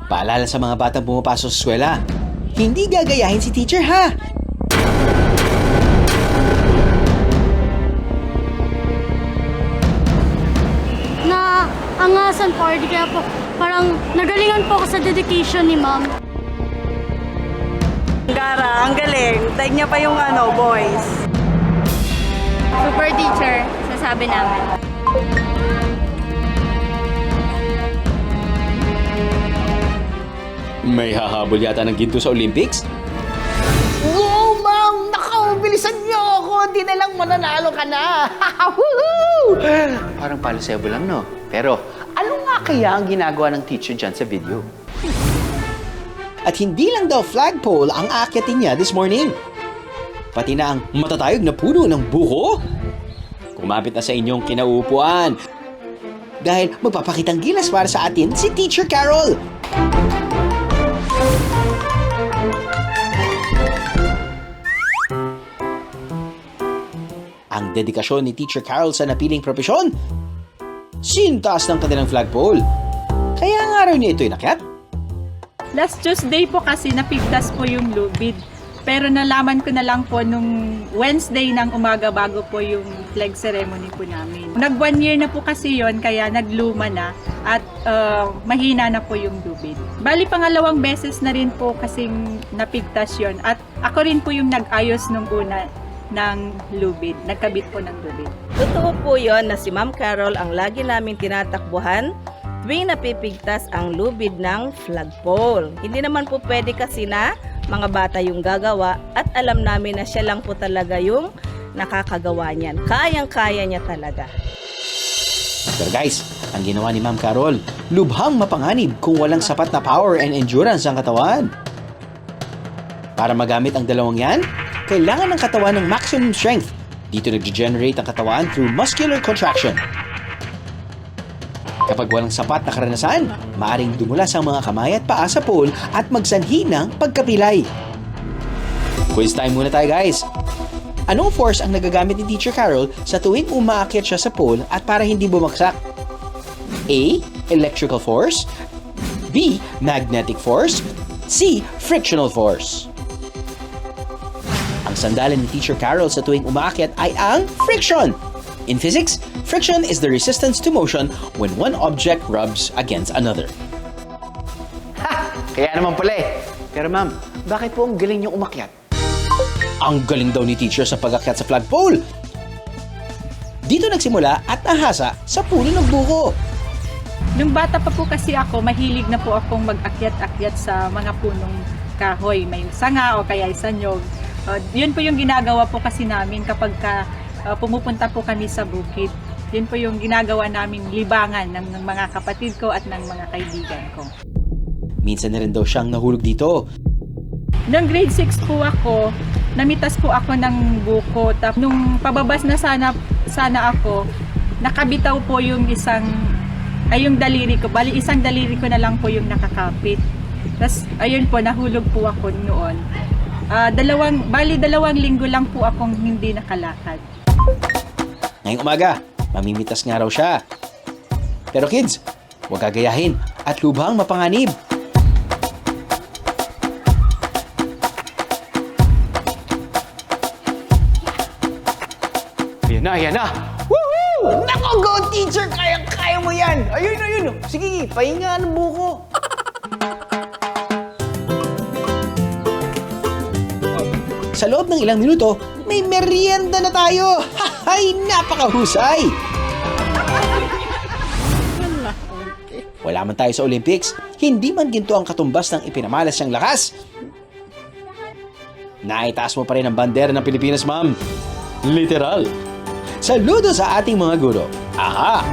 Paalala sa mga batang pumapasok sa eskwela, hindi gagayahin si teacher ha! Angasan po, kaya po parang nagalingan po ako sa dedication ni ma'am. Gara, ang galing. Taig niya pa yung boys. Super teacher, sasabi namin. May hahabol yata ng ginto sa Olympics? Wow, ma'am! Naku, bilisan niyo ako! Di na lang mananalo ka na! Woohoo! Parang palusebo lang, no? Pero, ano nga kaya ang ginagawa ng teacher dyan sa video? At hindi lang daw flagpole ang aakyatin niya this morning. Pati na ang matatayog na puno ng buko. Kumapit na sa inyong kinaupuan. Dahil magpapakitang gilas para sa atin si Teacher Carol. Ang dedikasyon ni Teacher Carol sa napiling propesyon, sintas ng kanilang flagpole. Kaya nga araw niya ito inakyat. Last Tuesday po kasi napigtas po yung lubid. Pero nalaman ko na lang po nung Wednesday ng umaga bago po yung flag ceremony po namin. Nag 1 year na po kasi yon kaya nagluma na at mahina na po yung lubid. Bali pangalawang beses na rin po kasing napigtas yon at ako rin po yung nag-ayos nung una ng lubid. Nagkabit po ng lubid. Totoo po yon na si Ma'am Carol ang lagi namin tinatakbuhan tuwing napipigtas ang lubid ng flagpole. Hindi naman po pwede kasi na mga bata yung gagawa at alam namin na siya lang po talaga yung nakakagawa niyan. Kayang-kaya niya talaga. Pero guys, ang ginawa ni Ma'am Carol, lubhang mapanganib kung walang sapat na power and endurance ang katawan. Para magamit ang dalawang yan, kailangan ng katawan ng maximum strength. Dito nag-generate ang katawan through muscular contraction. Kapag walang sapat na karanasan, maaring dumulas ang mga kamay at paa sa pole at magsanhi ng pagkapilay. Quiz time muna tayo guys! Anong force ang nagagamit ni Teacher Carol sa tuwing umaakyat siya sa pole at para hindi bumagsak? A. Electrical force. B. Magnetic force. C. Frictional force. Ang sandalan ni Teacher Carol sa tuwing umaakyat ay ang friction. In physics, friction is the resistance to motion when one object rubs against another. Ha! Kaya naman pala eh. Pero ma'am, bakit po ang galing niyong umakyat? Ang galing daw ni teacher sa pag-akyat sa flagpole. Dito nagsimula at nahasa sa puno ng buko. Nung bata pa po kasi ako, mahilig na po akong mag-akyat-akyat sa mga punong kahoy. May sanga o kaya isanyog. Yun po yung ginagawa po kasi namin kapag pumupunta po kami sa bukid. Yun po yung ginagawa naming libangan ng mga kapatid ko at ng mga kaibigan ko. Minsan na rin daw siyang nahulog dito. Noong grade 6 po ako, namitas po ako ng buko. Nung pababas na sana ako, nakabitaw po yung yung daliri ko. Bali, isang daliri ko na lang po yung nakakapit. Tapos, ayun po, nahulog po ako noon. Dalawang linggo lang po akong hindi nakalakad. Ngayong umaga, mamimitas nga raw siya. Pero kids, huwag gagayahin at lubhang mapanganib. Ayan na! Woohoo! Nako, go teacher! Kaya mo yan! Ayun! Sige, pahinga ng buko. Sa loob ng ilang minuto, may merienda na tayo! Hay, napakahusay! Wala man tayo sa Olympics, hindi man ginto ang katumbas ng ipinamalas niyang lakas. Naitaas mo pa rin ang bandera ng Pilipinas, ma'am. Literal. Saludo sa ating mga guro. Aha!